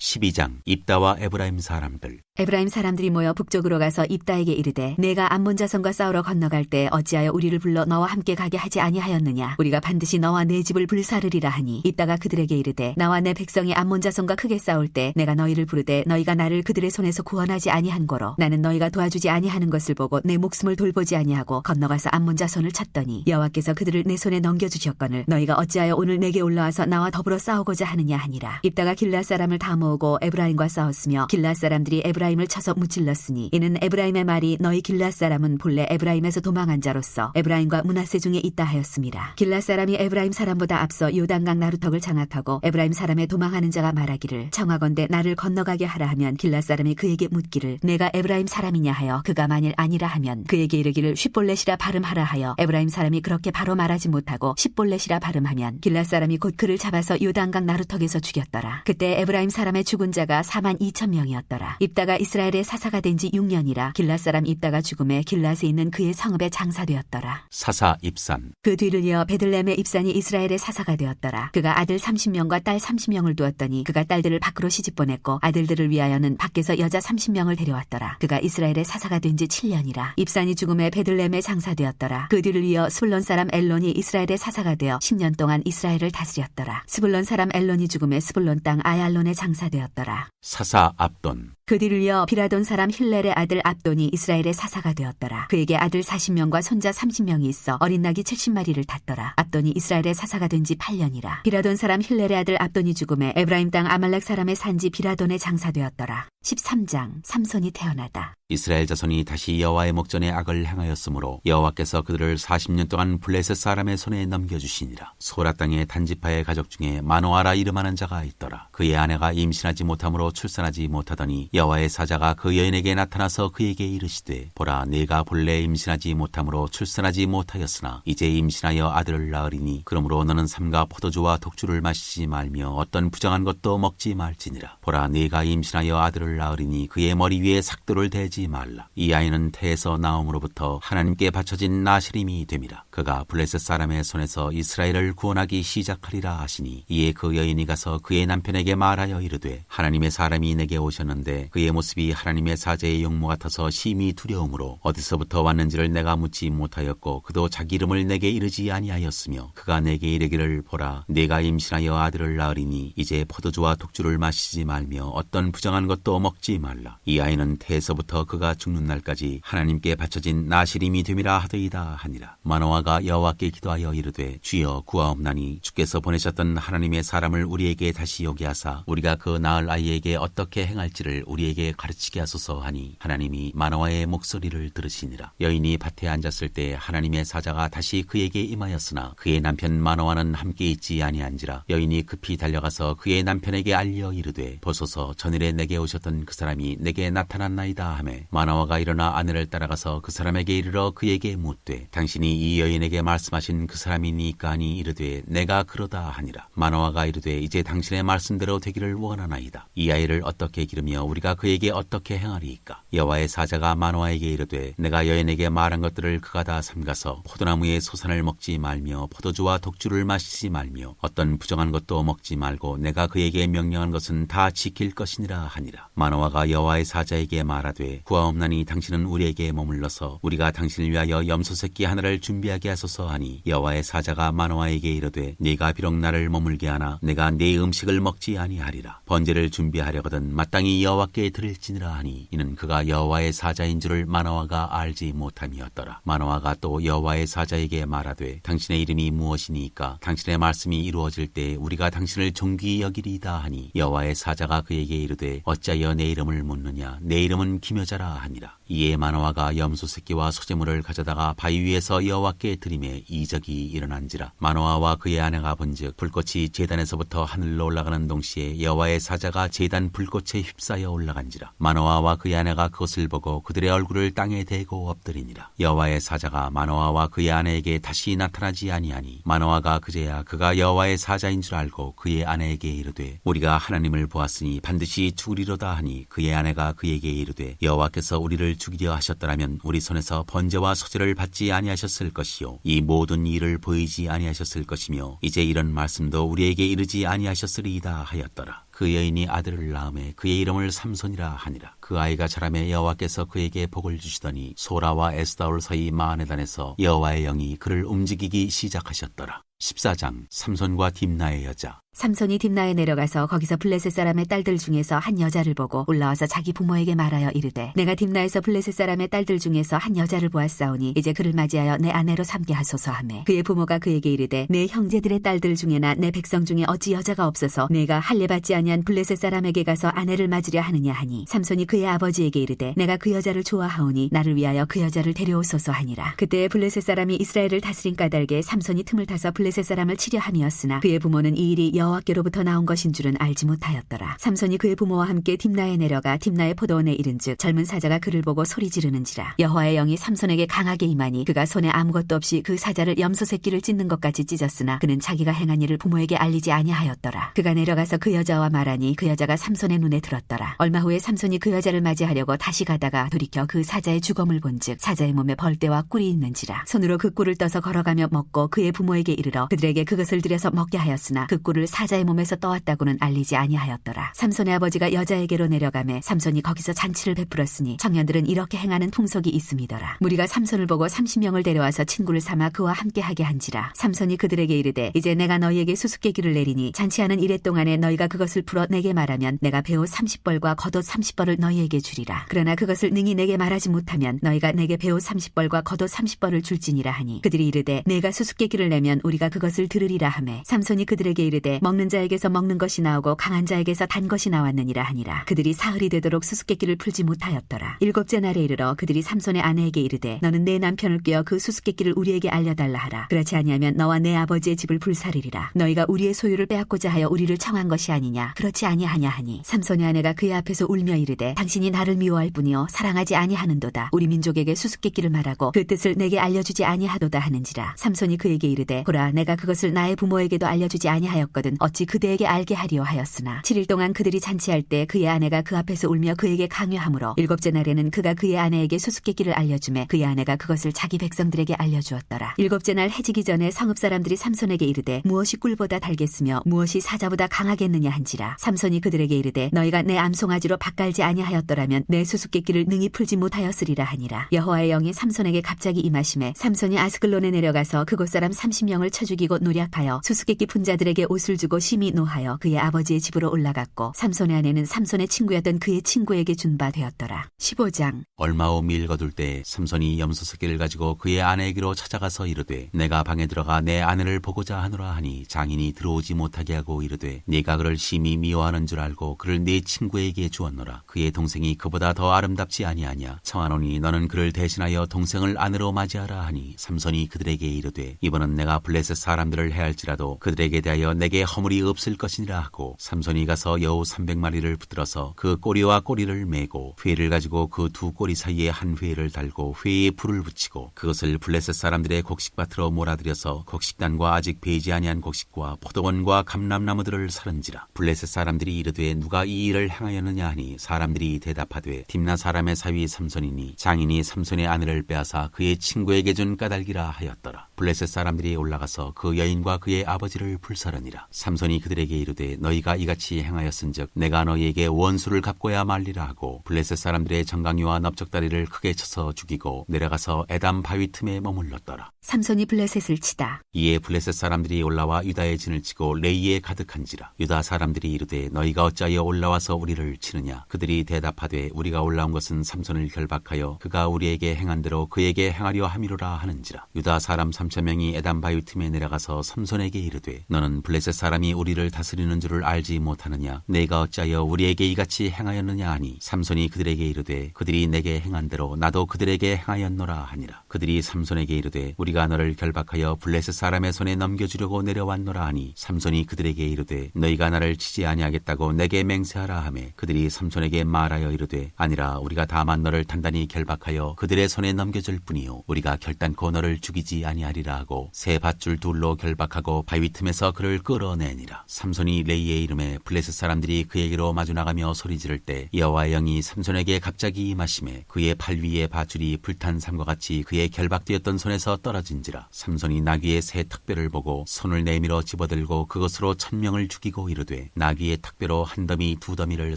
12장 입다와 에브라임 사람들. 에브라임 사람들이 모여 북쪽으로 가서 입다에게 이르되 내가 암몬 자손과 싸우러 건너갈 때 어찌하여 우리를 불러 너와 함께 가게 하지 아니하였느냐. 우리가 반드시 너와 내 집을 불사르리라 하니 입다가 그들에게 이르되 나와 내 백성이 암몬 자손과 크게 싸울 때 내가 너희를 부르되 너희가 나를 그들의 손에서 구원하지 아니한 거로 나는 너희가 도와주지 아니하는 것을 보고 내 목숨을 돌보지 아니하고 건너가서 암몬 자손을 쳤더니 여호와께서 그들을 내 손에 넘겨주셨거늘 너희가 어찌하여 오늘 내게 올라와서 나와 더불어 싸우고자 하느냐 하니라. 입다가 길앗 사람을 다 모으고 에브라임과 싸웠으며 길앗 사람들이 에브라임을 쳐서 무찔렀으니 이는 에브라임의 말이 너희 길앗 사람은 본래 에브라임에서 도망한 자로서 에브라임과 므낫세 중에 있다 하였습니다. 길앗 사람이 에브라임 사람보다 앞서 요단강 나루턱을 장악하고 에브라임 사람의 도망하는 자가 말하기를 청하건대 나를 건너가게 하라 하면 길앗 사람이 그에게 묻기를 내가 에브라임 사람이냐 하여 그가 만일 아니라 하면 그에게 이르기를 쉿볼렛이라 발음하라 하여 에브라임 사람이 그렇게 바로 말하지 못하고 쉿볼렛이라 발음하면 길앗 사람이 곧 그를 잡아서 요단강 나루턱에서 죽였더라. 그때 에브라임 사람의 죽은 자가 42,000명이었더라. 입다가 이스라엘의 사사가 된 지 6년이라 길앗 사람 입다가 죽음에 길앗에 있는 그의 성읍에 장사되었더라. 사사 입산. 그 뒤를 이어 베들레헴의 입산이 이스라엘의 사사가 되었더라. 그가 아들 30명과 딸 30명을 두었더니 그가 딸들을 밖으로 시집 보냈고 아들들을 위하여는 밖에서 여자 30명을 데려왔더라. 그가 이스라엘의 사사가 된 지 7년이라. 입산이 죽음에 베들레헴에 장사되었더라. 그 뒤를 이어 스불론 사람 엘론이 이스라엘의 사사가 되어 10년 동안 이스라엘을 다스렸더라. 스불론 사람 엘론이 죽음에 스불론 땅 아얄론에 장사되었더라. 사사 압돈. 그 뒤를 이어 비라돈 사람 힐렐의 아들 압돈이 이스라엘의 사사가 되었더라. 그에게 아들 40명과 손자 30명이 있어 어린 낙이 70마리를 탔더라. 압돈이 이스라엘의 사사가 된 지 8년이라. 비라돈 사람 힐렐의 아들 압돈이 죽음에 에브라임 땅 아말렉 사람의 산지 비라돈에 장사되었더라. 13장 삼손이 태어나다. 이스라엘 자손이 다시 여호와의 목전에 악을 행하였으므로 여호와께서 그들을 40년 동안 블레셋 사람의 손에 넘겨주시니라. 소라 땅의 단지파의 가족 중에 마노아라 이름하는 자가 있더라. 그의 아내가 임신하지 못함으로 출산하지 못하더니 여호와의 사자가 그 여인에게 나타나서 그에게 이르시되 보라 네가 본래 임신하지 못함으로 출산하지 못하였으나 이제 임신하여 아들을 낳으리니 그러므로 너는 삼가 포도주와 독주를 마시지 말며 어떤 부정한 것도 먹지 말지니라. 보라 네가 임신하여 아들을 낳으리니 그의 머리 위에 삭도를 대지 말라. 이 아이는 태에서 나옴으로부터 하나님께 바쳐진 나시림이 됨이라. 그가 블레셋 사람의 손에서 이스라엘을 구원하기 시작하리라 하시니 이에 그 여인이 가서 그의 남편에게 말하여 이르되 하나님의 사람이 내게 오셨는데 그의 모습이 하나님의 사자의 용모 같아서 심히 두려움으로 어디서부터 왔는지를 내가 묻지 못하였고 그도 자기 이름을 내게 이르지 아니하였으며 그가 내게 이르기를 보라 네가 임신하여 아들을 낳으리니 이제 포도주와 독주를 마시지 말며 어떤 부정한 것도 먹지 말라. 이 아이는 태에서부터 그가 죽는 날까지 하나님께 바쳐진 나시림이 됨이라 하더이다 하니라. 마노아가 여호와께 기도하여 이르되 주여 구하옵나니 주께서 보내셨던 하나님의 사람을 우리에게 다시 오게 하사 우리가 그 낳을 아이에게 어떻게 행할지를 우리에게 가르치게 하소서 하니 하나님이 마노아의 목소리를 들으시니라. 여인이 밭에 앉았을 때 하나님의 사자가 다시 그에게 임하였으나 그의 남편 마노아는 함께 있지 아니한지라. 여인이 급히 달려가서 그의 남편에게 알려 이르되 보소서 전일에 내게 오셨던 그 사람이 내게 나타났나이다 하매 마노아가 일어나 아내를 따라가서 그 사람에게 이르러 그에게 묻되 당신이 이 여인에게 말씀하신 그 사람이니까 하니 이르되 내가 그러다 하니라. 마노아가 이르되 이제 당신의 말씀대로 되기를 원하나이다. 이 아이를 어떻게 기르며 우리가 그에게 어떻게 행하리이까. 여호와의 사자가 마노아에게 이르되 내가 여인에게 말한 것들을 그가 다 삼가서 포도나무의 소산을 먹지 말며 포도주와 독주를 마시지 말며 어떤 부정한 것도 먹지 말고 내가 그에게 명령한 것은 다 지킬 것이니라 하니라. 마노아가 여호와의 사자에게 말하되 구하옵나니 당신은 우리에게 머물러서 우리가 당신을 위하여 염소 새끼 하나를 준비하게 하소서 하니 여호와의 사자가 마노아에게 이르되 네가 비록 나를 머물게 하나 내가 네 음식을 먹지 아니하리라. 번제를 준비하려거든 마땅히 여호와께 드릴지니라 하니 이는 그가 여호와의 사자인 줄을 마노아가 알지 못함이었더라. 마노아가 또 여호와의 사자에게 말하되 당신의 이름이 무엇이니까 당신의 말씀이 이루어질 때 우리가 당신을 존귀히 여기리이다 하니 여호와의 사자가 그에게 이르되 어찌하여 내 이름을 묻느냐 내 이름은 기묘자라 하니라. 이에 마노아가 염소 새끼와 소재물을 가져다가 바위 위에서 여호와께 드리매 이적이 일어난지라. 마노아와 그의 아내가 본즉 불꽃이 제단에서부터 하늘로 올라가는 동시에 여호와의 사자가 제단 불꽃에 휩싸여 올라간지라. 마노아와 그의 아내가 그것을 보고 그들의 얼굴을 땅에 대고 엎드리니라. 여호와의 사자가 마노아와 그의 아내에게 다시 나타나지 아니하니 마노아가 그제야 그가 여호와의 사자인 줄 알고 그의 아내에게 이르되 우리가 하나님을 보았으니 반드시 죽으리로다 하니 그의 아내가 그에게 이르되 여호와 여호와께서 우리를 죽이려 하셨더라면 우리 손에서 번제와 소제를 받지 아니하셨을 것이요 이 모든 일을 보이지 아니하셨을 것이며 이제 이런 말씀도 우리에게 이르지 아니하셨으리이다 하였더라. 그 여인이 아들을 낳음에 그의 이름을 삼손이라 하니라. 그 아이가 자라매 여호와께서 그에게 복을 주시더니 소라와 에스다올 사이 마하네단에서 여호와의 영이 그를 움직이기 시작하셨더라. 14장 삼손과 딥나의 여자. 삼손이 딥나에 내려가서 거기서 블레셋 사람의 딸들 중에서 한 여자를 보고 올라와서 자기 부모에게 말하여 이르되 내가 딥나에서 블레셋 사람의 딸들 중에서 한 여자를 보았사오니 이제 그를 맞이하여 내 아내로 삼게 하소서 하매 그의 부모가 그에게 이르되 내 형제들의 딸들 중에나 내 백성 중에 어찌 여자가 없어서 내가 할례 받지 아니한 블레셋 사람에게 가서 아내를 맞으려 하느냐 하니 삼손이 그의 아버지에게 이르되 내가 그 여자를 좋아하오니 나를 위하여 그 여자를 데려오소서 하니라. 그때 블레셋 사람이 이스라엘을 다스린 까닭에 삼손이 틈을 타서 블레셋 사람을 치려 함이었으나 그의 부모는 이 일이 여호와께로부터 나온 것인 줄은 알지 못하였더라. 삼손이 그의 부모와 함께 딥나에 내려가 딥나의 포도원에 이른즉 젊은 사자가 그를 보고 소리 지르는지라. 여호와의 영이 삼손에게 강하게 임하니 그가 손에 아무것도 없이 그 사자를 염소 새끼를 찢는 것까지 찢었으나 그는 자기가 행한 일을 부모에게 알리지 아니하였더라. 그가 내려가서 그 여자와 말하니 그 여자가 삼손의 눈에 들었더라. 얼마 후에 삼손이 그 여자를 맞이하려고 다시 가다가 돌이켜 그 사자의 주검을 본즉 사자의 몸에 벌떼와 꿀이 있는지라. 손으로 그 꿀을 떠서 걸어가며 먹고 그의 부모에게 이르러 그들에게 그것을 들여서 먹게 하였으나 그 꿀을 사자의 몸에서 떠왔다고는 알리지 아니하였더라. 삼손의 아버지가 여자에게로 내려가매 삼손이 거기서 잔치를 베풀었으니 청년들은 이렇게 행하는 풍속이 있음이더라. 무리가 삼손을 보고 30명을 데려와서 친구를 삼아 그와 함께하게 한지라. 삼손이 그들에게 이르되 이제 내가 너희에게 수수께끼를 내리니 잔치하는 이래 동안에 너희가 그것을 풀어 내게 말하면 내가 배옷 30벌과 겉옷 30벌을 너희에게 주리라. 그러나 그것을 능히 내게 말하지 못하면 너희가 내게 배옷 30벌과 겉옷 30벌을 줄지니라 하니 그들이 이르되 내가 수수께끼를 내면 우리가 그것을 들으리라 하매 삼손이 그들에게 이르되 먹는 자에게서 먹는 것이 나오고 강한 자에게서 단 것이 나왔느니라 하니라. 그들이 사흘이 되도록 수수께끼를 풀지 못하였더라. 일곱째 날에 이르러 그들이 삼손의 아내에게 이르되 너는 내 남편을 꾀어 그 수수께끼를 우리에게 알려달라 하라. 그렇지 아니하면 너와 내 아버지의 집을 불사르리라. 너희가 우리의 소유를 빼앗고자 하여 우리를 청한 것이 아니냐. 그렇지 아니하냐 하니 삼손의 아내가 그의 앞에서 울며 이르되 당신이 나를 미워할 뿐이요 사랑하지 아니하는도다. 우리 민족에게 수수께끼를 말하고 그 뜻을 내게 알려주지 아니하도다 하는지라. 삼손이 그에게 이르되 보라 내가 그것을 나의 부모에게도 알려주지 아니하였거든 어찌 그대에게 알게 하리요 하였으나 7일 동안 그들이 잔치할 때 그의 아내가 그 앞에서 울며 그에게 강요하므로 일곱째 날에는 그가 그의 아내에게 수수께끼를 알려주매 그의 아내가 그것을 자기 백성들에게 알려주었더라. 일곱째 날 해지기 전에 성읍 사람들이 삼손에게 이르되 무엇이 꿀보다 달겠으며 무엇이 사자보다 강하겠느냐 한지라. 삼손이 그들에게 이르되 너희가 내 암송아지로 밭갈지 아니하였더라면 내 수수께끼를 능히 풀지 못하였으리라 하니라. 여호와의 영이 삼손에게 갑자기 임하심에 삼손이 아스글론에 내려가서 그곳 사람 30명을 쳐 죽이고 노략하여 수수께끼 푼 자들에게 옷을 주고 심히 노하여 그의 아버지의 집으로 올라갔고 삼손의 아내는 삼손의 친구였던 그의 친구에게 준 바 되었더라. 15장. 얼마 후 밀 거둘 때 삼손이 염소 새끼를 가지고 그의 아내에게로 찾아가서 이르되 내가 방에 들어가 내 아내를 보고자 하노라 하니 장인이 들어오지 못하게 하고 이르되 네가 그를 심히 미워하는 줄 알고 그를 네 친구에게 주었노라. 그의 동생이 그보다 더 아름답지 아니하냐. 청하노니 너는 그를 대신하여 동생을 아내로 맞이하라 하니 삼손이 그들에게 이르되 이번은 내가 블레셋 사람들을 해할지라도 그들에게 대하여 내게 허물이 없을 것이니라 하고 삼손이 가서 여우 300마리를 붙들어서 그 꼬리와 꼬리를 매고 회를 가지고 그 두 꼬리 사이에 한 회를 달고 회에 불을 붙이고 그것을 블레셋 사람들의 곡식밭으로 몰아들여서 곡식단과 아직 배이지 아니한 곡식과 포도원과 감람나무들을 사른지라. 블레셋 사람들이 이르되 누가 이 일을 행하였느냐 하니 사람들이 대답하되 딥나 사람의 사위 삼손이니 장인이 삼손의 아내를 빼앗아 그의 친구에게 준 까닭이라 하였더라. 블레셋 사람들이 올라가서 그 여인과 그의 아버지를 불사르니라. 삼손이 그들에게 이르되 너희가 이같이 행하였은즉 내가 너희에게 원수를 갚고야 말리라 하고 블레셋 사람들의 정강이와 넓적다리를 크게 쳐서 죽이고 내려가서 에담 바위 틈에 머물렀더라. 삼손이 블레셋을 치다. 이에 블레셋 사람들이 올라와 유다의 진을 치고 레이에 가득한지라. 유다 사람들이 이르되 너희가 어찌하여 올라와서 우리를 치느냐. 그들이 대답하되 우리가 올라온 것은 삼손을 결박하여 그가 우리에게 행한 대로 그에게 행하려 함이로라 하는지라. 유다 사람 3,000명이 에담 바위 틈에 내려가서 삼손에게 이르되 너는 블레셋 사람이 우리를 다스리는 줄을 알지 못하느냐. 내가 어찌하여 우리에게 이같이 행하였느냐 하니 삼손이 그들에게 이르되 그들이 내게 행한 대로 나도 그들에게 행하였노라 하니라. 그들이 삼손에게 이르되 우리가 너를 결박하여 블레셋 사람의 손에 넘겨주려고 내려왔노라 하니 삼손이 그들에게 이르되 너희가 나를 치지 아니하겠다고 내게 맹세하라 하매 그들이 삼손에게 말하여 이르되 아니라 우리가 다만 너를 단단히 결박하여 그들의 손에 넘겨줄 뿐이요 우리가 결단코 너를 죽이지 아니하리라 살리라 하고 새 밧줄 둘로 결박하고 바위 틈에서 그를 끌어내니라. 삼손이 레이의 이름에 블레셋 사람들이 그에게로 마주 나가며 소리 지를 때 여호와의 영이 삼손에게 갑자기 임하심에 그의 팔 위에 밧줄이 불탄 삼과 같이 그의 결박되었던 손에서 떨어진지라. 삼손이 나귀의 새 턱뼈를 보고 손을 내밀어 집어들고 그것으로 1000명을 죽이고 이르되 나귀의 턱뼈로 한 더미 두 더미를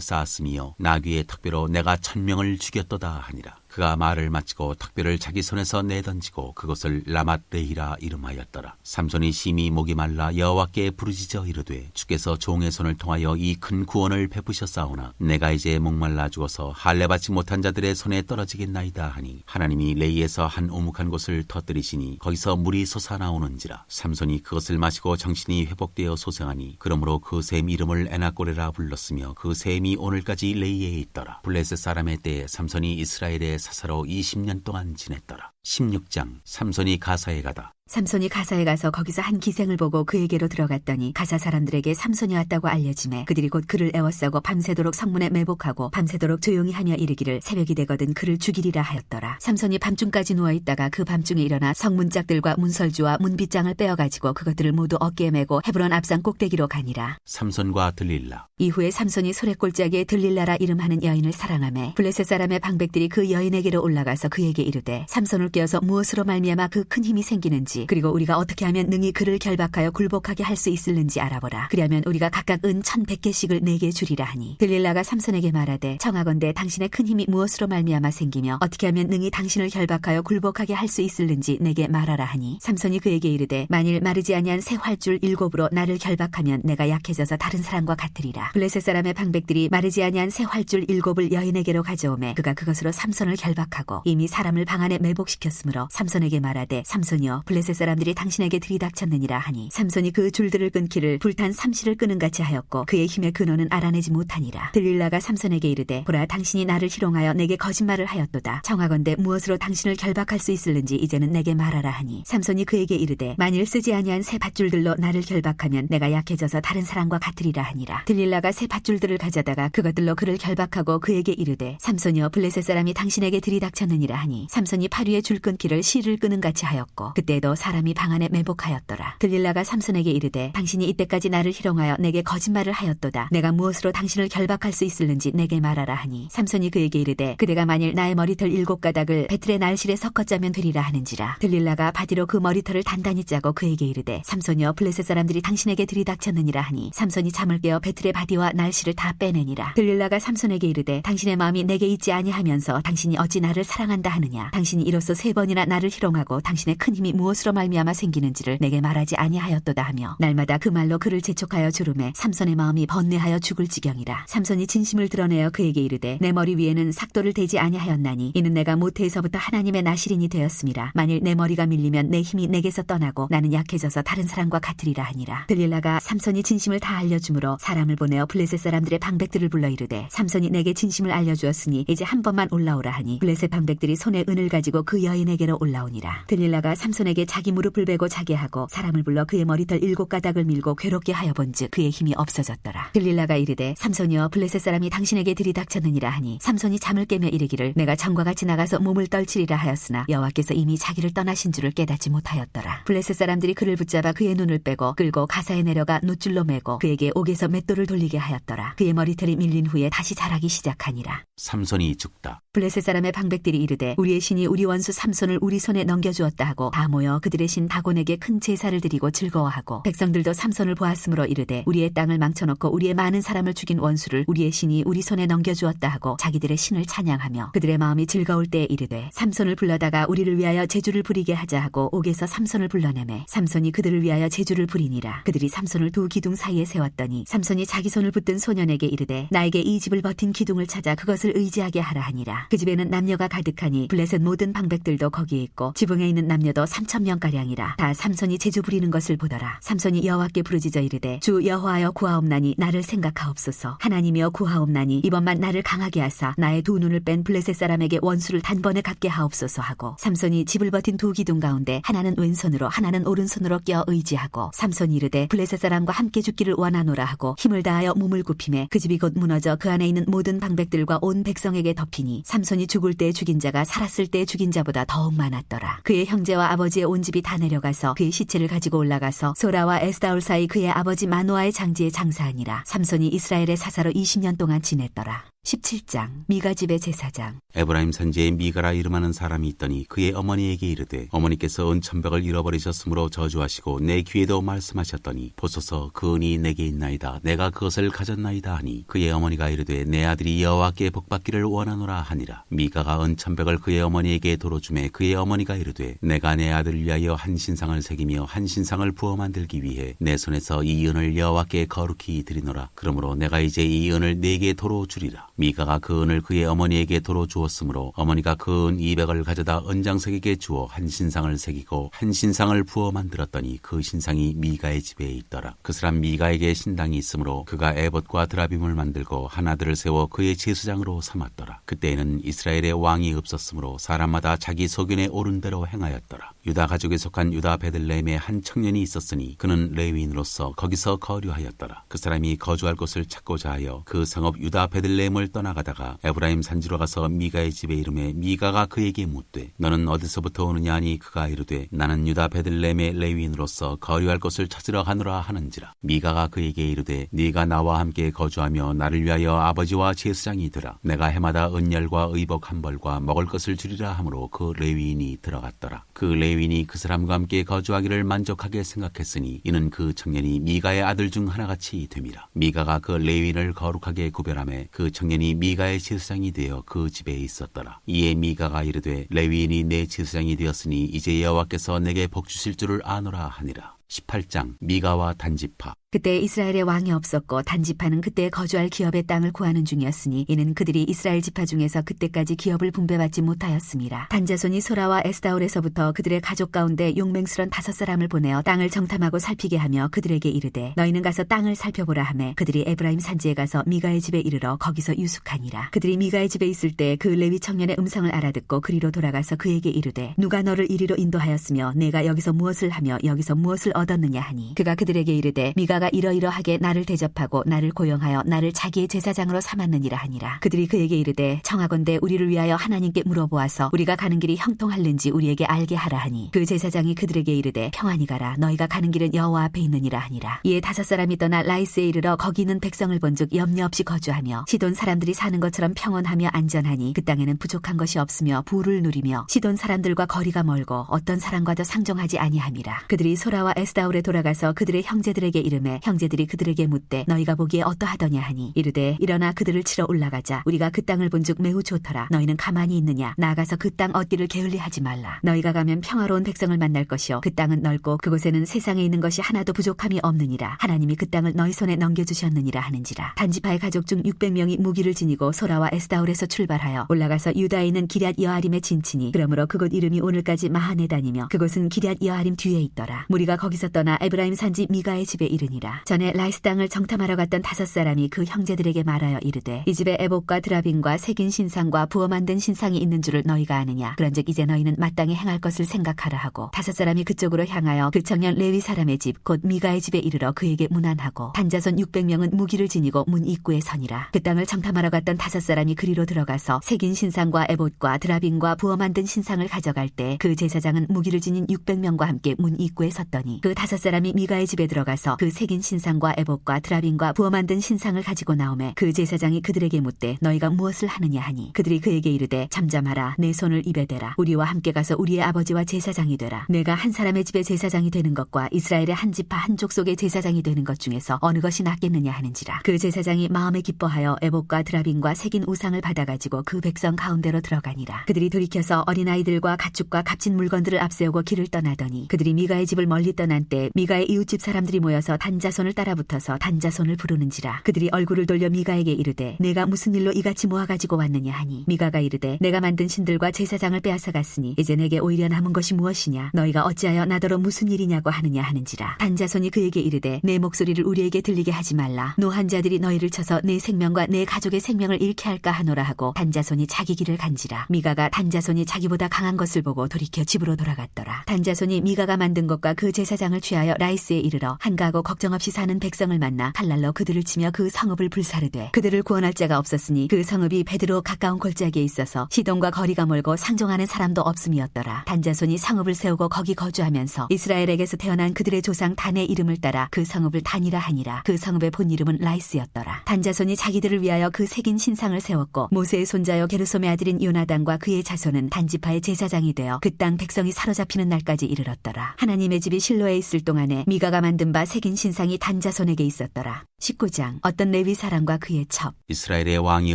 쌓았으며 나귀의 턱뼈로 내가 1000명을 죽였도다 하니라. 그가 말을 마치고 턱뼈를 자기 손에서 내던지고 그것을 라맛레히라 이름하였더라. 삼손이 심히 목이 말라 여호와께 부르짖어 이르되 주께서 종의 손을 통하여 이 큰 구원을 베푸셨사오나 내가 이제 목말라 죽어서 할례받지 못한 자들의 손에 떨어지겠나이다 하니 하나님이 레이에서 한 오묵한 곳을 터뜨리시니 거기서 물이 솟아나오는지라. 삼손이 그것을 마시고 정신이 회복되어 소생하니 그러므로 그 샘 이름을 에나꼬레라 불렀으며 그 샘이 오늘까지 레이에 있더라. 블레셋 사람의 때에 삼손이 이스라엘의 사사로 20년 동안 지냈더라. 16장 삼손이 가사에 가다. 삼손이 가사에 가서 거기서 한 기생을 보고 그에게로 들어갔더니 가사 사람들에게 삼손이 왔다고 알려지매 그들이 곧 그를 애워싸고 밤새도록 성문에 매복하고 밤새도록 조용히 하며 이르기를 새벽이 되거든 그를 죽이리라 하였더라. 삼손이 밤중까지 누워있다가 그 밤중에 일어나 성문짝들과 문설주와 문빗장을 빼어가지고 그것들을 모두 어깨에 메고 헤브론 앞산 꼭대기로 가니라. 삼손과 들릴라. 이후에 삼손이 소래골짜기에 들릴라라 이름하는 여인을 사랑하매 블레셋 사람의 방백들이 그 여인에게로 올라가서 그에게 이르되 삼손을 깨어서 무엇으로 말미암아 그 큰 힘이 생기는지 그리고 우리가 어떻게 하면 능히 그를 결박하여 굴복하게 할 수 있을는지 알아보라. 그리하면 우리가 각각 은 1100개씩을 내게 주리라 하니 들릴라가 삼손에게 말하되 청하건대 당신의 큰 힘이 무엇으로 말미암아 생기며 어떻게 하면 능히 당신을 결박하여 굴복하게 할 수 있을는지 내게 말하라 하니 삼손이 그에게 이르되 만일 마르지 아니한 새 활줄 7으로 나를 결박하면 내가 약해져서 다른 사람과 같으리라. 블레셋 사람의 방백들이 마르지 아니한 새 활줄 7을 여인에게로 가져오매 그가 그것으로 삼손을 결박하고 이미 사람을 방 안에 매복시켰으므로 삼손에게 말하되 삼손이여 블레셋 사람들이 당신에게 들이닥쳤느니라 하니 삼손이 그 줄들을 끊기를 불탄 삼시를 끄는 같이 하였고 그의 힘의 근원은 알아내지 못하니라. 들릴라가 삼손에게 이르되 보라 당신이 나를 희롱하여 내게 거짓말을 하였도다. 청하건대 무엇으로 당신을 결박할 수 있을는지 이제는 내게 말하라 하니 삼손이 그에게 이르되 만일 쓰지 아니한 새 밧줄들로 나를 결박하면 내가 약해져서 다른 사람과 같으리라 하니라. 들릴라가 새 밧줄들을 가져다가 그것들로 그를 결박하고 그에게 이르되 삼손이여 블레셋 사람이 당신에게 들이닥쳤느니라 하니 삼손이 팔 위에 줄 끊기를 실을 끄는 같이 하였고 그때도 사람이 방 안에 매복하였더라. 들릴라가 삼손에게 이르되 당신이 이때까지 나를 희롱하여 내게 거짓말을 하였도다. 내가 무엇으로 당신을 결박할 수 있을는지 내게 말하라 하니 삼손이 그에게 이르되 그대가 만일 나의 머리털 7가닥을 배틀의 날실에 섞어 짜면 되리라 하는지라. 들릴라가 바디로 그 머리털을 단단히 짜고 그에게 이르되 삼손이여 블레셋 사람들이 당신에게 들이닥쳤느니라 하니 삼손이 잠을 깨어 배틀의 바디와 날실을 다 빼내니라. 들릴라가 삼손에게 이르되 당신의 마음이 내게 있지 아니하면서 당신이 어찌 나를 사랑한다 하느냐. 당신이 이로써 3번이나 나를 희롱하고 당신의 큰 힘이 무엇으로 말미암아 생기는지를 내게 말하지 아니하였도다 하며 날마다 그 말로 그를 재촉하여 주름에 삼손의 마음이 번뇌하여 죽을 지경이라. 삼손이 진심을 드러내어 그에게 이르되 내 머리 위에는 삭도를 대지 아니하였나니 이는 내가 모태에서부터 하나님의 나실인이 되었음이라. 만일 내 머리가 밀리면 내 힘이 내게서 떠나고 나는 약해져서 다른 사람과 같으리라 하니라. 들릴라가 삼손이 진심을 다 알려주므로 사람을 보내어 블레셋 사람들의 방백들을 불러 이르되 삼손이 내게 진심을 알려주었으니 이제 한 번만 올라오라 하니 블레셋 방백들이 손에 은을 가지고 그 여인에게로 올라오니라. 들릴라가 삼손에게 자기 무릎을 베고 자게 하고 사람을 불러 그의 머리털 7가닥을 밀고 괴롭게 하여 본즉 그의 힘이 없어졌더라. 들릴라가 이르되 삼손이여 블레셋 사람이 당신에게 들이닥쳤느니라 하니 삼손이 잠을 깨며 이르기를 내가 전과 같이 나가서 몸을 떨치리라 하였으나 여호와께서 이미 자기를 떠나신 줄을 깨닫지 못하였더라. 블레셋 사람들이 그를 붙잡아 그의 눈을 빼고 끌고 가사에 내려가 놋줄로 매고 그에게 옥에서 맷돌을 돌리게 하였더라. 그의 머리털이 밀린 후에 다시 자라기 시작하니라. 삼손이 죽다. 블레셋 사람의 방백들이 이르되 우리의 신이 우리 원수 삼손을 우리 손에 넘겨주었다 하고 다 모여 그들의 신 다곤에게 큰 제사를 드리고 즐거워하고 백성들도 삼손을 보았으므로 이르되 우리의 땅을 망쳐놓고 우리의 많은 사람을 죽인 원수를 우리의 신이 우리 손에 넘겨주었다 하고 자기들의 신을 찬양하며 그들의 마음이 즐거울 때에 이르되 삼손을 불러다가 우리를 위하여 제주를 부리게 하자 하고 옥에서 삼손을 불러내매 삼손이 그들을 위하여 제주를 부리니라. 그들이 삼손을 두 기둥 사이에 세웠더니 삼손이 자기 손을 붙든 소년에게 이르되 나에게 이 집을 버틴 기둥을 찾아 그것을 의지하게 하라 하니라. 그 집에는 남녀가 가득하니 블레셋 모든 방백들도 거기에 있고 지붕에 있는 남녀도 3000명가량이라. 다 삼손이 제주 부리는 것을 보더라. 삼손이 여호와께 부르짖어 이르되 주 여호와여 구하옵나니 나를 생각하옵소서. 하나님이여 구하옵나니 이번만 나를 강하게 하사 나의 두 눈을 뺀 블레셋 사람에게 원수를 단번에 갚게 하옵소서 하고 삼손이 집을 버틴 두 기둥 가운데 하나는 왼손으로 하나는 오른손으로 껴 의지하고 삼손이 이르되 블레셋 사람과 함께 죽기를 원하노라 하고 힘을 다하여 몸을 굽히매 그 집이 곧 무너져 그 안에 있는 모든 방백들과 온 백성에게 덮이니 삼손이 죽을 때 죽인 자가 살았을 때 죽인 자보다 더욱 많았더라. 그의 형제와 아버지의 온 집이 다 내려가서 그의 시체를 가지고 올라가서 소라와 에스다올 사이 그의 아버지 마노아의 장지에 장사하니라. 삼손이 이스라엘의 사사로 20년 동안 지냈더라. 17장 미가 집의 제사장. 에브라임 산지에 미가라 이름하는 사람이 있더니 그의 어머니에게 이르되 어머니께서 은천벽을 잃어버리셨으므로 저주하시고 내 귀에도 말씀하셨더니 보소서 그 은이 내게 있나이다. 내가 그것을 가졌나이다 하니 그의 어머니가 이르되 내 아들이 여호와께 복받기를 원하노라 하니라. 미가가 은천벽을 그의 어머니에게 도로 주매 그의 어머니가 이르되 내가 내 아들을 위하여 한 신상을 새기며 한 신상을 부어 만들기 위해 내 손에서 이 은을 여호와께 거룩히 드리노라. 그러므로 내가 이제 이 은을 네게 도로 주리라. 미가가 그 은을 그의 어머니에게 도로 주었으므로 어머니가 그 은 200을 가져다 은장색에게 주어 한 신상을 새기고 한 신상을 부어 만들었더니 그 신상이 미가의 집에 있더라. 그 사람 미가에게 신당이 있으므로 그가 에봇과 드라빔을 만들고 한 아들을 세워 그의 제수장으로 삼았더라. 그때에는 이스라엘의 왕이 없었으므로 사람마다 자기 소견에 옳은 대로 행하였더라. 유다 가족에 속한 유다 베들레헴에 한 청년이 있었으니 그는 레위인으로서 거기서 거류하였더라. 그 사람이 거주할 곳을 찾고자 하여 그 성읍 유다 베들레헴을 떠나가다가 에브라임 산지로 가서 미가의 집에 이르매 미가가 그에게 묻되 너는 어디서부터 오느냐 하니 그가 이르되 나는 유다 베들레헴의 레위인으로서 거류할 곳을 찾으러 가노라 하는지라. 미가가 그에게 이르되 네가 나와 함께 거주하며 나를 위하여 아버지와 제사장이 되라. 내가 해마다 은열과 의복 한 벌과 먹을 것을 주리라 하므로 그 레위인이 들어갔더라. 그 레위인이 그 사람과 함께 거주하기를 만족하게 생각했으니 이는 그 청년이 미가의 아들 중 하나같이 됨이라. 미가가 그 레위인을 거룩하게 구별하매 그 청년이 미가의 제사장이 되어 그 집에 있었더라. 이에 미가가 이르되 레위인이 내 제사장이 되었으니 이제 여호와께서 내게 복 주실 줄을 아노라 하니라. 18장 미가와 단지파. 그때 이스라엘의 왕이 없었고 단지파는 그때 거주할 기업의 땅을 구하는 중이었으니 이는 그들이 이스라엘 지파 중에서 그때까지 기업을 분배받지 못하였습니다. 단자손이 소라와 에스다올에서부터 그들의 가족 가운데 용맹스런 5사람을 보내어 땅을 정탐하고 살피게 하며 그들에게 이르되 너희는 가서 땅을 살펴보라 하매 그들이 에브라임 산지에 가서 미가의 집에 이르러 거기서 유숙하니라. 그들이 미가의 집에 있을 때 그 레위 청년의 음성을 알아듣고 그리로 돌아가서 그에게 이르되 누가 너를 이리로 인도하였으며 내가 여기서 무엇을 하며 여기서 무엇을 얻었느냐 하니 그가 그들에게 이르되 미가가 이러이러하게 나를 대접하고 나를 고용하여 나를 자기의 제사장으로 삼았느니라 하니라. 그들이 그에게 이르되 청하건대 우리를 위하여 하나님께 물어보아서 우리가 가는 길이 형통할는지 우리에게 알게 하라 하니 그 제사장이 그들에게 이르되 평안히 가라. 너희가 가는 길은 여호와 앞에 있느니라 하니라. 이에 5사람이 떠나 라이스에 이르러 거기 있는 백성을 본즉 염려 없이 거주하며 시돈 사람들이 사는 것처럼 평온하며 안전하니 그 땅에는 부족한 것이 없으며 부를 누리며 시돈 사람들과 거리가 멀고 어떤 사람과도 상종하지 아니함이라. 그들이 소라와 에스다올에 돌아가서 그들의 형제들에게 이르매 형제들이 그들에게 묻되 너희가 보기에 어떠하더냐 하니 이르되 일어나 그들을 치러 올라가자. 우리가 그 땅을 본즉 매우 좋더라. 너희는 가만히 있느냐. 나아가서 그 땅 얻기를 게을리하지 말라. 너희가 가면 평화로운 백성을 만날 것이요 그 땅은 넓고 그곳에는 세상에 있는 것이 하나도 부족함이 없느니라. 하나님이 그 땅을 너희 손에 넘겨주셨느니라 하는지라. 단지파의 가족 중 600명이 무기를 지니고 소라와 에스다올에서 출발하여 올라가서 유다에 있는 기럇 여아림에 진치니 그러므로 그곳 이름이 오늘까지 마하네단이며 그곳은 기럇 여아림 뒤에 있더라. 무리가 거기서 떠나 에브라임 산지 미가의 집에 이르니라. 전에 라이스 땅을 정탐하러 갔던 5사람이 그 형제들에게 말하여 이르되 이 집에 에봇과 드라빔과 새긴 신상과 부어 만든 신상이 있는 줄을 너희가 아느냐. 그런즉 이제 너희는 마땅히 행할 것을 생각하라 하고 5사람이 그쪽으로 향하여 그 청년 레위 사람의 집 곧 미가의 집에 이르러 그에게 문안하고 단자손 600명은 무기를 지니고 문 입구에 서니라. 그 땅을 정탐하러 갔던 5사람이 그리로 들어가서 새긴 신상과 에봇과 드라빔과 부어 만든 신상을 가져갈 때 그 제사장은 무기를 지닌 600명과 함께 문 입구에 섰더니 그 5사람이 미가의 집에 들어가서 그 새긴 신상과 에봇과 드라빔과 부어 만든 신상을 가지고 나오매 그 제사장이 그들에게 묻되 너희가 무엇을 하느냐 하니 그들이 그에게 이르되 잠잠하라. 내 손을 입에 대라. 우리와 함께 가서 우리의 아버지와 제사장이 되라. 내가 한 사람의 집에 제사장이 되는 것과 이스라엘의 한 지파 한 족속의 제사장이 되는 것 중에서 어느 것이 낫겠느냐 하는지라. 그 제사장이 마음에 기뻐하여 에봇과 드라빔과 새긴 우상을 받아가지고 그 백성 가운데로 들어가니라. 그들이 돌이켜서 어린아이들과 가축과 값진 물건들을 앞세우고 길을 떠나더니 그들이 미가의 집을 멀리 떠난 때 미가의 이웃집 사람들이 모여서 단자손을 따라붙어서 단자손을 부르는지라. 그들이 얼굴을 돌려 미가에게 이르되 내가 무슨 일로 이같이 모아가지고 왔느냐 하니 미가가 이르되 내가 만든 신들과 제사장을 빼앗아 갔으니 이제 내게 오히려 남은 것이 무엇이냐. 너희가 어찌하여 나더러 무슨 일이냐고 하느냐 하는지라. 단자손이 그에게 이르되 내 목소리를 우리에게 들리게 하지 말라. 노한 자들이 너희를 쳐서 내 생명과 내 가족의 생명을 잃게 할까 하노라 하고 단자손이 자기 길을 간지라. 미가가 단자손이 자기보다 강한 것을 보고 돌이켜 집으로 돌아갔더라. 단자손이 미가가 만든 것과 그 제사장 배짱을 취하여 라이스에 이르러 한가하고 걱정 없이 사는 백성을 만나 칼날로 그들을 치며 그 성읍을 불사르되 그들을 구원할 자가 없었으니 그 성읍이 베드로 가까운 골짜기에 있어서 시돈과 거리가 멀고 상종하는 사람도 없음이었더라. 단자손이 성읍을 세우고 거기 거주하면서 이스라엘에게서 태어난 그들의 조상 단의 이름을 따라 그 성읍을 단이라 하니라. 그 성읍의 본 이름은 라이스였더라. 단자손이 자기들을 위하여 그 새긴 신상을 세웠고 모세의 손자요 게르솜의 아들인 요나단과 그의 자손은 단지파의 제사장이 되어 그 땅 백성이 사로잡히는 날까지 이르렀더라. 하나님의 집이 실로에 있을 동안에 미가가 만든 바 새긴 신상이 단자손에게 있었더라. 19장. 어떤 레위 사람과 그의 첩. 이스라엘의 왕이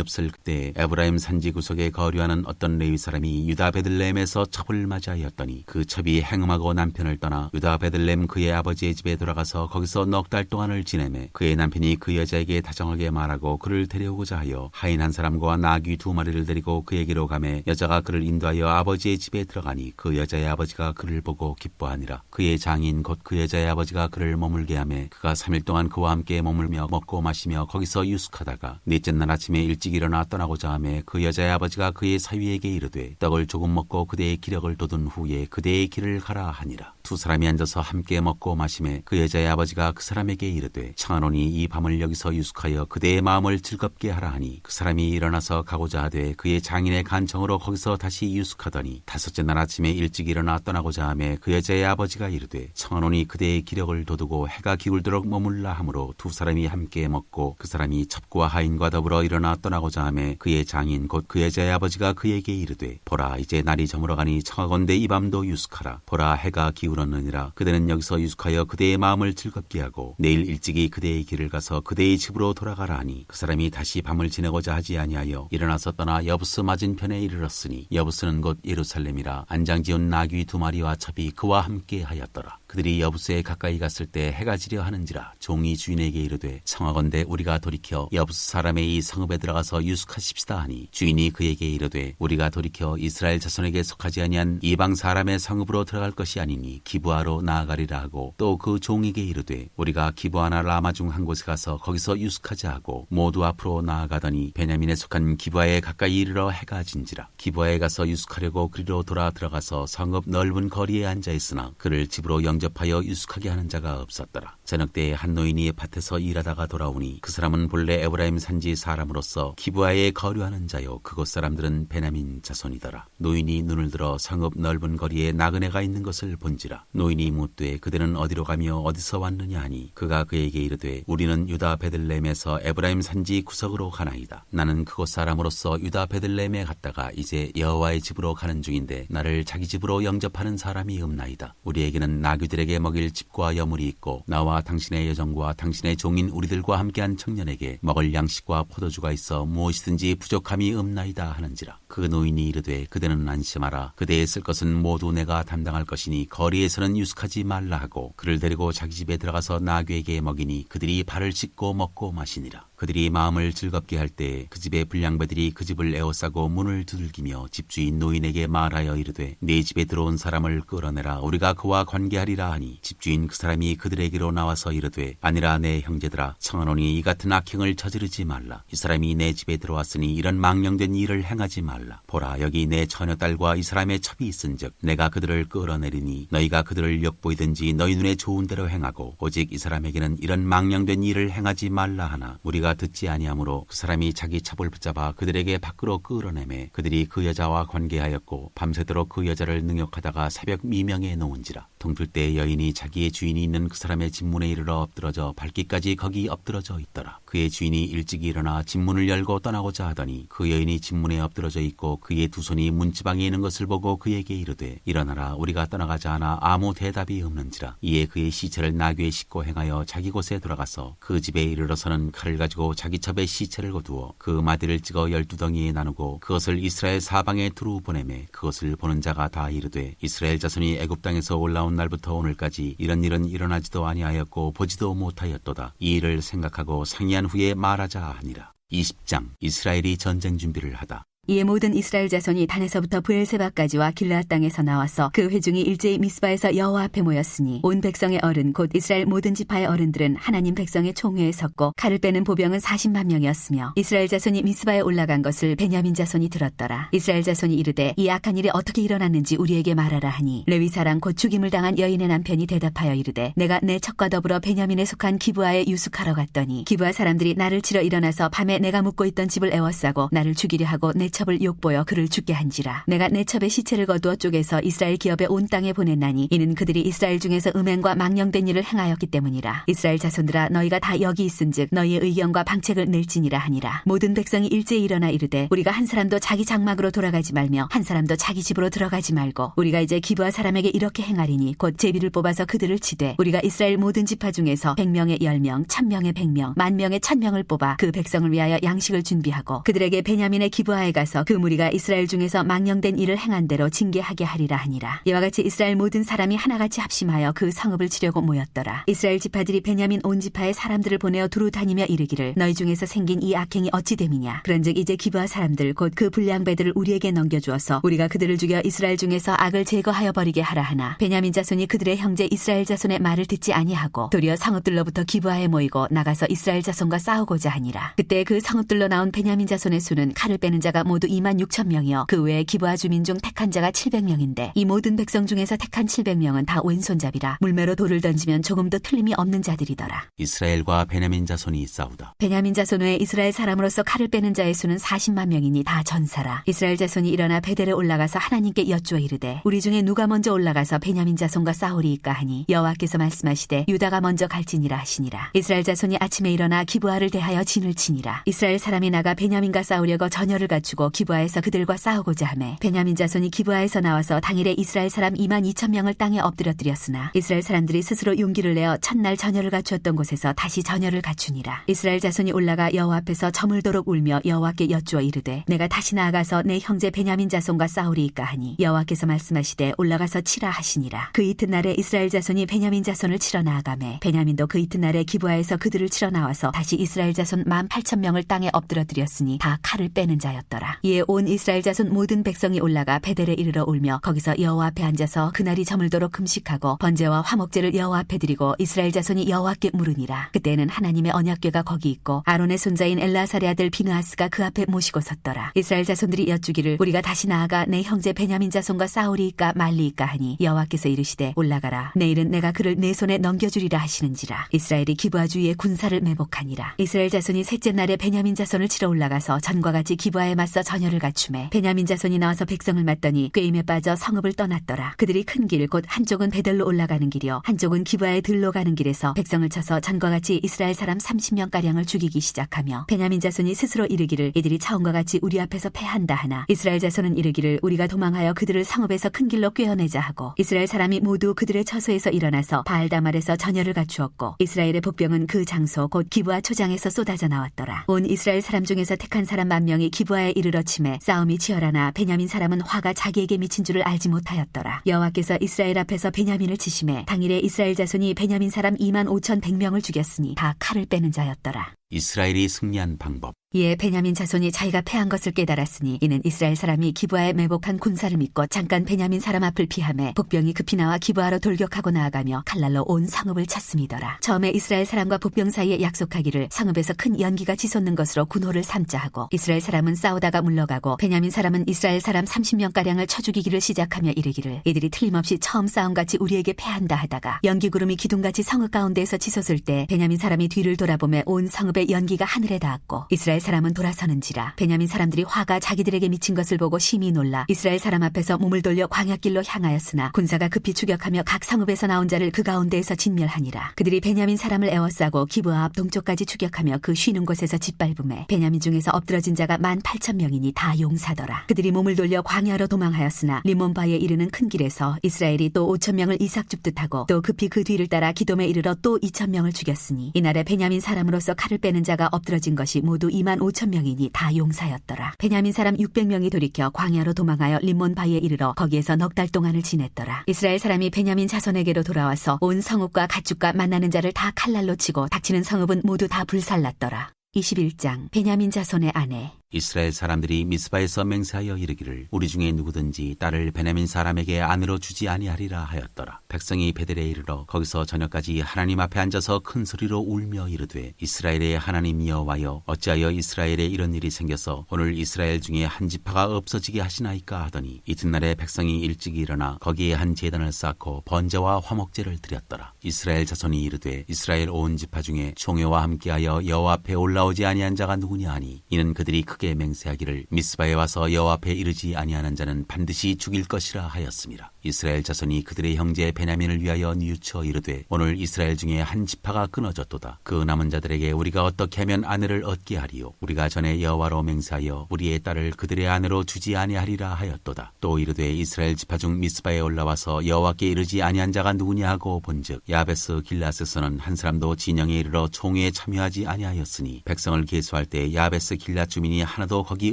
없을 그때 에브라임 산지 구석에 거류하는 어떤 레위 사람이 유다 베들레헴에서 첩을 맞이하였더니 그 첩이 행음하고 남편을 떠나 유다 베들레헴 그의 아버지의 집에 돌아가서 거기서 넉 달 동안을 지내매 그의 남편이 그 여자에게 다정하게 말하고 그를 데려오고자 하여 하인 한 사람과 나귀 2마리를 데리고 그에게로 가매 여자가 그를 인도하여 아버지의 집에 들어가니 그 여자의 아버지가 그를 보고 기뻐하니라. 그의 장인 곧 그 여자의 아버지가 그를 머물게 하매 그가 3일 동안 그와 함께 머물며 먹고 마시며 거기서 유숙하다가 넷째 날 아침에 일찍 일어나 떠나고자 하매 그 여자의 아버지가 그의 사위에게 이르되 떡을 조금 먹고 그대의 기력을 돋은 후에 그대의 길을 가라 하니라. 두 사람이 앉아서 함께 먹고 마시매 그 여자의 아버지가 그 사람에게 이르되 청하노니 이 밤을 여기서 유숙하여 그대의 마음을 즐겁게 하라 하니 그 사람이 일어나서 가고자 하되 그의 장인의 간청으로 거기서 다시 유숙하더니 다섯째 날 아침에 일찍 일어나 떠나고자 하매 그 여자의 아버지가 이르되 청하노니 그대의 기력을 돋우고 해가 기울도록 머물라 하므로 두 사람이 함께 먹고 그 사람이 첩과 하인과 더불어 일어나 떠나고자 하매 그의 장인 곧 그 여자의 아버지가 그에게 이르되 보라 이제 날이 저물어가니 청하건대 이 밤도 유숙하라. 보라 해가 기울었느니라. 그대는 여기서 유숙하여 그대의 마음을 즐겁게 하고 내일 일찍이 그대의 길을 가서 그대의 집으로 돌아가라 하니 그 사람이 다시 밤을 지내고자 하지 아니하여 일어나서 떠나 여부스 맞은편에 이르렀으니 여부스는 곧 예루살렘이라. 안장지은 나귀 2마리와 첩이 그와 함께 하였더라. 그들이 여부스에 가까이 갔을 때 해가 지려 하는지라. 종이 주인에게 이르되 청하건대 우리가 돌이켜 여부스 사람의 이 성읍에 들어가서 유숙하십시다 하니 주인이 그에게 이르되 우리가 돌이켜 이스라엘 자손에게 속하지 아니한 이방 사람의 성읍으로 들어갈 것이 아니니 기브아로 나아가리라 하고 또 그 종에게 이르되 우리가 기브아나 라마 중 한 곳에 가서 거기서 유숙하자 하고 모두 앞으로 나아가더니 베냐민에 속한 기브아에 가까이 이르러 해가 진지라. 기브아에 가서 유숙하려고 그리로 돌아 들어가서 성읍 넓은 거리에 앉아 있으나 그를 집으로 영접하여 유숙하게 하는 자가 없었더라. 저녁 때에 한 노인이 밭에서 일하다가 돌아오니 그 사람은 본래 에브라임 산지 사람으로서 기브아에 거류하는 자요 그곳 사람들은 베냐민 자손이더라. 노인이 눈을 들어 성읍 넓은 거리에 나그네가 있는 것을 본지라. 노인이 묻되 그들은 어디로 가며 어디서 왔느냐 하니 그가 그에게 이르되 우리는 유다 베들레헴에서 에브라임 산지 구석으로 가나이다. 나는 그곳 사람으로서 유다 베들레헴에 갔다가 이제 여호와의 집으로 가는 중인데 나를 자기 집으로 영접하는 사람이 없나이다. 우리에게는 나귀들에게 먹일 집과 여물이 있고 나와 당신의 여종과 당신의 종인 우리들과 함께한 청년에게 먹을 양식과 포도주가 있어 무엇이든지 부족함이 없나이다 하는지라. 그 노인이 이르되 그대는 안심하라. 그대의 쓸 것은 모두 내가 담당할 것이니 거리에서는 유숙하지 말라 하고 그를 데리고 자기 집에 들어가서 나귀에게 먹이니 그들이 발을 씻고 먹고 마시니라. 그들이 마음을 즐겁게 할 때 그 집의 불량배들이 그 집을 에워싸고 문을 두들기며 집주인 노인에게 말하여 이르되 네 집에 들어온 사람을 끌어내라. 우리가 그와 관계하리라 하니 집주인 그 사람이 그들에게로 나와서 이르되 아니라 내 형제들아 청하노니 이 같은 악행을 저지르지 말라. 이 사람이 내 집에 들어왔으니 이런 망령된 일을 행하지 말라. 보라 여기 내 처녀딸과 이 사람의 첩이 있은즉 내가 그들을 끌어내리니 너희가 그들을 역보이든지 너희 눈에 좋은 대로 행하고 오직 이 사람에게는 이런 망령된 일을 행하지 말라 하나 우리가 듣지 아니하므로 그 사람이 자기 첩을 붙잡아 그들에게 밖으로 끌어내매 그들이 그 여자와 관계하였고 밤새도록 그 여자를 능욕하다가 새벽 미명에 놓은지라. 동틀 때 여인이 자기의 주인이 있는 그 사람의 집문에 이르러 엎드러져 밟기까지 거기 엎드러져 있더라. 그의 주인이 일찍 일어나 집문을 열고 떠나고자 하더니 그 여인이 집문에 엎드러져 있고 그의 두 손이 문지방에 있는 것을 보고 그에게 이르되 일어나라 우리가 떠나가자 하나 아무 대답이 없는지라. 이에 그의 시체를 나귀에 싣고 행하여 자기 곳에 돌아가서 그 집에 이르러서는 칼을 가지고 자기 첩에 시체를 거두어 그 마디를 찍어 12덩이에 나누고 그것을 이스라엘 사방에 두루 보내매 그것을 보는 자가 다 이르되 이스라엘 자손이 애굽 땅에서 올라온 날부터 오늘까지 이런 일은 일어나지도 아니하였고 보지도 못하였도다. 이 일을 생각하고 상의한 후에 말하자 하니라. 20장 이스라엘이 전쟁 준비를 하다. 이에 모든 이스라엘 자손이 단에서부터 브엘세바까지와 길르앗 땅에서 나와서 그 회중이 일제히 미스바에서 여호와 앞에 모였으니 온 백성의 어른 곧 이스라엘 모든 지파의 어른들은 하나님 백성의 총회에 섰고 칼을 빼는 보병은 40만 명이었으며 이스라엘 자손이 미스바에 올라간 것을 베냐민 자손이 들었더라. 이스라엘 자손이 이르되 이 악한 일이 어떻게 일어났는지 우리에게 말하라 하니 레위 사람 곧 죽임을 당한 여인의 남편이 대답하여 이르되 내가 내 척과 더불어 베냐민에 속한 기브아에 유숙하러 갔더니 기브아 사람들이 나를 치러 일어나서 밤에 내가 묵고 있던 집을 에워싸고 나를 죽이려 하고 내 첩을 욕보여 그를 죽게 한지라. 내가 내 첩의 시체를 거두어 쪼개서 이스라엘 기업의 온 땅에 보냈나니 이는 그들이 이스라엘 중에서 음행과 망령된 일을 행하였기 때문이라. 이스라엘 자손들아 너희가 다 여기 있은즉 너희의 의견과 방책을 낼지니라 하니라. 모든 백성이 일제히 일어나 이르되 우리가 한 사람도 자기 장막으로 돌아가지 말며 한 사람도 자기 집으로 들어가지 말고 우리가 이제 기브아 사람에게 이렇게 행하리니 곧 제비를 뽑아서 그들을 치되 우리가 이스라엘 모든 지파 중에서 100명의 10명 1000명의 100명 10,000명의 1000명을 뽑아 그 백성을 위하여 양식을 준비하고 그들에게 베냐민의 기브아에 가서 그 무리가 이스라엘 중에서 망령된 일을 행한 대로 징계하게 하리라 하니라. 이와 같이 이스라엘 모든 사람이 하나같이 합심하여 그 성읍을 치려고 모였더라. 이스라엘 지파들이 베냐민 온 지파의 사람들을 보내어 두루 다니며 이르기를 너희 중에서 생긴 이 악행이 어찌 됨이냐. 그런즉 이제 기브아 사람들 곧 그 불량배들을 우리에게 넘겨주어서 우리가 그들을 죽여 이스라엘 중에서 악을 제거하여 버리게 하라 하나 베냐민 자손이 그들의 형제 이스라엘 자손의 말을 듣지 아니하고 도리어 성읍들로부터 기브아에 모이고 나가서 이스라엘 자손과 싸우고자 하니라. 그때 그 성읍들로 나온 베냐민 자손의 수는 칼을 빼는 자가 모두 26,000명이요 그 외에 기브아 주민 중 택한 자가 700명인데 이 모든 백성 중에서 택한 700명은 다 왼손잡이라 물매로 돌을 던지면 조금도 틀림이 없는 자들이더라. 이스라엘과 베냐민 자손이 싸우다. 베냐민 자손 외에 이스라엘 사람으로서 칼을 빼는 자의 수는 40만 명이니 다 전사라. 이스라엘 자손이 일어나 베델에 올라가서 하나님께 여쭈어 이르되 우리 중에 누가 먼저 올라가서 베냐민 자손과 싸우리이까 하니 여호와께서 말씀하시되 유다가 먼저 갈지니라 하시니라. 이스라엘 자손이 아침에 일어나 기브아를 대하여 진을 치니라. 이스라엘 사람이 나가 베냐민과 싸우려고 전열을 갖추고 기브아에서 그들과 싸우고자 하매 베냐민 자손이 기브아에서 나와서 당일에 이스라엘 사람 22,000명을 땅에 엎드려뜨렸으나 이스라엘 사람들이 스스로 용기를 내어 첫날 전열을 갖추었던 곳에서 다시 전열을 갖추니라. 이스라엘 자손이 올라가 여호와 앞에서 저물도록 울며 여호와께 여쭈어 이르되 내가 다시 나아가서 내 형제 베냐민 자손과 싸우리이까 하니 여호와께서 말씀하시되 올라가서 치라 하시니라. 그 이튿날에 이스라엘 자손이 베냐민 자손을 치러 나아가매 베냐민도 그 이튿날에 기브아에서 그들을 치러 나와서 다시 이스라엘 자손 18,000명을 땅에 엎드려뜨렸으니 다 칼을 빼는 자였더라. 이에 온 이스라엘 자손 모든 백성이 올라가 베델에 이르러 울며 거기서 여호와 앞에 앉아서 그날이 저물도록 금식하고 번제와 화목제를 여호와 앞에 드리고 이스라엘 자손이 여호와께 물으니라. 그때는 하나님의 언약궤가 거기 있고 아론의 손자인 엘라사의 아들 비느하스가 그 앞에 모시고 섰더라. 이스라엘 자손들이 여쭈기를 우리가 다시 나아가 내 형제 베냐민 자손과 싸우리이까 말리이까 하니 여호와께서 이르시되 올라가라. 내일은 내가 그를 내 손에 넘겨주리라 하시는지라. 이스라엘이 기브아 주위에 군사를 매복하니라. 이스라엘 자손이 셋째 날에 베냐민 자손을 치러 올라가서 전과 같이 기브아에 맞서 전열을 갖추매 베냐민 자손이 나와서 백성을 맞더니 꾀임에 빠져 성읍을 떠났더라. 그들이 큰 길 곧 한쪽은 베델로 올라가는 길이요 한쪽은 기브아에 들로 가는 길에서 백성을 쳐서 전과 같이 이스라엘 사람 30명가량을 죽이기 시작하며 베냐민 자손이 스스로 이르기를 이들이 차원과 같이 우리 앞에서 패한다 하나 이스라엘 자손은 이르기를 우리가 도망하여 그들을 성읍에서 큰 길로 꿰어내자 하고 이스라엘 사람이 모두 그들의 처소에서 일어나서 바알다말에서 전열을 갖추었고 이스라엘의 복병은 그 장소 곧 기브아 초장에서 쏟아져 나왔더라. 온 이스라엘 사람 중에서 택한 사람 10,000명이 기브아에 이르러 치매 싸움이 치열하나 베냐민 사람은 화가 자기에게 미친 줄을 알지 못하였더라. 여호와께서 이스라엘 앞에서 베냐민을 치심해 당일에 이스라엘 자손이 베냐민 사람 25,100명을 죽였으니 다 칼을 빼는 자였더라. 이스라엘이 승리한 방법. 이에 베냐민 자손이 자기가 패한 것을 깨달았으니 이는 이스라엘 사람이 기브아에 매복한 군사를 믿고 잠깐 베냐민 사람 앞을 피하매 복병이 급히 나와 기브아로 돌격하고 나아가며 칼날로 온 성읍을 찼음이더라. 처음에 이스라엘 사람과 복병 사이에 약속하기를 성읍에서 큰 연기가 치솟는 것으로 군호를 삼자 하고 이스라엘 사람은 싸우다가 물러가고 베냐민 사람은 이스라엘 사람 30명가량을 쳐 죽이기를 시작하며 이르기를 이들이 틀림없이 처음 싸움같이 우리에게 패한다 하다가 연기구름이 기둥같이 성읍 가운데에서 치솟을 때 베냐민 사람이 뒤를 돌아보매 온 성읍의 연기가 하늘에 닿았고 이스라엘 사람은 돌아서는지라. 베냐민 사람들이 화가 자기들에게 미친 것을 보고 심히 놀라 이스라엘 사람 앞에서 몸을 돌려 광야길로 향하였으나 군사가 급히 추격하며 각 성읍에서 나온 자를 그 가운데에서 진멸하니라. 그들이 베냐민 사람을 에워싸고 기브아 앞 동쪽까지 추격하며 그 쉬는 곳에서 짓밟음에 베냐민 중에서 엎드러진 자가 18,000명이니 다 용사더라. 그들이 몸을 돌려 광야로 도망하였으나 리몬바에 이르는 큰 길에서 이스라엘이 또 5,000명을 이삭 줍듯 하고 또 급히 그 뒤를 따라 기돔에 이르러 또 2,000명을 죽였으니 이날에 베냐민 사람으로서 칼을 빼는 자가 엎드러진 것이 모두 25,000명이니 다 용사였더라. 베냐민 사람 600명이 돌이켜 광야로 도망하여 림몬바에 이르러 거기에서 넉 달 동안을 지냈더라. 이스라엘 사람이 베냐민 자손에게로 돌아와서 온 성읍과 가축과 만나는 자를 다 칼날로 치고 닥치는 성읍은 모두 다 불살랐더라. 21장 베냐민 자손의 아내 이스라엘 사람들이 미스바에서 맹세하여 이르기를 우리 중에 누구든지 딸을 베냐민 사람에게 아내로 주지 아니하리라 하였더라. 백성이 베델에 이르러 거기서 저녁까지 하나님 앞에 앉아서 큰 소리로 울며 이르되 이스라엘의 하나님 여호와여 어찌하여 이스라엘에 이런 일이 생겨서 오늘 이스라엘 중에 한 지파가 없어지게 하시나이까 하더니 이튿날에 백성이 일찍 일어나 거기에 한 제단을 쌓고 번제와 화목제를 드렸더라. 이스라엘 자손이 이르되 이스라엘 온 지파 중에 총회와 함께하여 여호와 앞에 올라오지 아니한 자가 누구냐 하니 이는 그들이 크게 맹세하기를 미스바에 와서 여호와 앞에 이르지 아니하는 자는 반드시 죽일 것이라 하였습니다. 이스라엘 자손이 그들의 형제 베냐민을 위하여 뉘우쳐 이르되 오늘 이스라엘 중에 한 지파가 끊어졌도다. 그 남은 자들에게 우리가 어떻게 하면 아내를 얻게 하리요? 우리가 전에 여호와로 맹세하여 우리의 딸을 그들의 아내로 주지 아니하리라 하였도다. 또 이르되 이스라엘 지파 중 미스바에 올라와서 여호와께 이르지 아니한 자가 누구냐 하고 본즉 야베스 길앗에서는 한 사람도 진영에 이르러 총회에 참여하지 아니하였으니 백성을 계수할 때 야베스 길앗 주민이 하나도 거기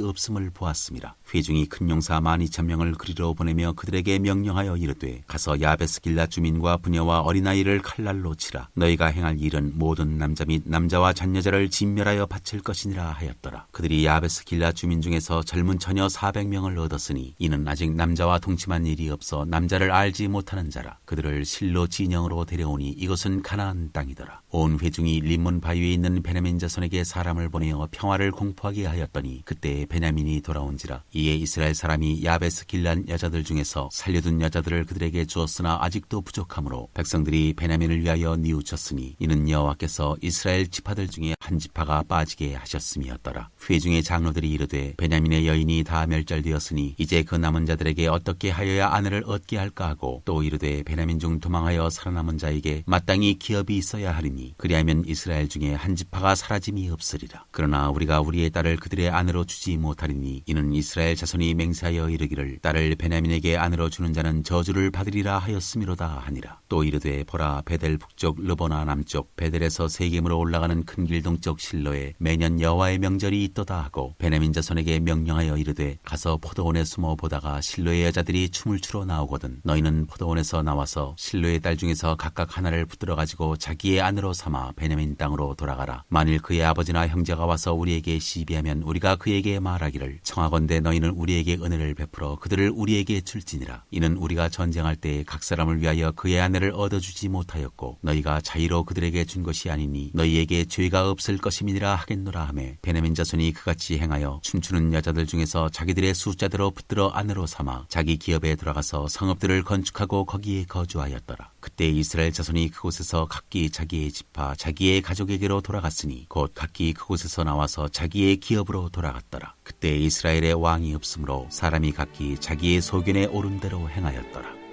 없음을 보았습니다. 회중이 큰 용사 12,000명을 그리로 보내며 그들에게 명령하여 이르되 가서 야베스 길앗 주민과 부녀와 어린아이를 칼날로 치라. 너희가 행할 일은 모든 남자 및 남자와 잔여자를 진멸하여 바칠 것이니라 하였더라. 그들이 야베스 길앗 주민 중에서 젊은 처녀 400명을 얻었으니 이는 아직 남자와 동침한 일이 없어 남자를 알지 못하는 자라. 그들을 실로 진영으로 데려오니 이것은 가나안 땅이더라. 온 회중이 림몬 바위에 있는 베냐민 자손에게 사람을 보내어 평화를 공포하게 하였더니 그때 베냐민이 돌아온지라. 이에 이스라엘 사람이 야베스 길앗 여자들 중에서 살려둔 여자들을 그들에게 주었으나 아직도 부족하므로 백성들이 베냐민을 위하여 뉘우쳤으니 이는 여호와께서 이스라엘 지파들 중에 한 지파가 빠지게 하셨음이었더라. 회중의 장로들이 이르되 베냐민의 여인이 다 멸절되었으니 이제 그 남은 자들에게 어떻게 하여야 아내를 얻게 할까 하고 또 이르되 베냐민 중 도망하여 살아남은 자에게 마땅히 기업이 있어야 하리니 그리하면 이스라엘 중에 한 지파가 사라짐이 없으리라. 그러나 우리가 우리의 딸을 그들의 아내로 주지 못하리니 이는 이스라엘 자손이 맹세하여 이르기를 딸을 베냐민에게 아내로 주는 자는 저주를 받으리라 하였음이로다 하니라. 또 이르되 보라 베델 북쪽 르보나 남쪽 베델에서 세겜으로 올라가는 큰 길 동쪽 실로에 매년 여호와의 명절이 있도다 하고 베냐민 자손에게 명령하여 이르되 가서 포도원에 숨어 보다가 실로의 여자들이 춤을 추러 나오거든 너희는 포도원에서 나와서 실로의 딸 중에서 각각 하나를 붙들어 가지고 자기의 아내로 삼아 베냐민 땅으로 돌아가라. 만일 그의 아버지나 형제가 와서 우리에게 시비하면 우리가 그에게 말하기를 청하건대 너희는 우리에게 은혜를 베풀어 그들을 우리에게 줄지니라. 이는 우리가 전쟁할 때 각 사람을 위하여 그의 아내를 얻어주지 못하였고 너희가 자의로 그들에게 준 것이 아니니 너희에게 죄가 없을 것임이니라 하겠노라 하매 베냐민 자손이 그같이 행하여 춤추는 여자들 중에서 자기들의 숫자대로 붙들어 아내로 삼아 자기 기업에 들어가서 성읍들을 건축하고 거기에 거주하였더라. 그때 이스라엘 자손이 그곳에서 각기 자기의 지파 자기의 가족에게로 돌아갔으니 곧 각기 그곳에서 나와서 자기의 기업으로 돌아갔더라. 그때 이스라엘의 왕이 없으므로 사람이 각기 자기의 소견에 오른 대로 행하였더라.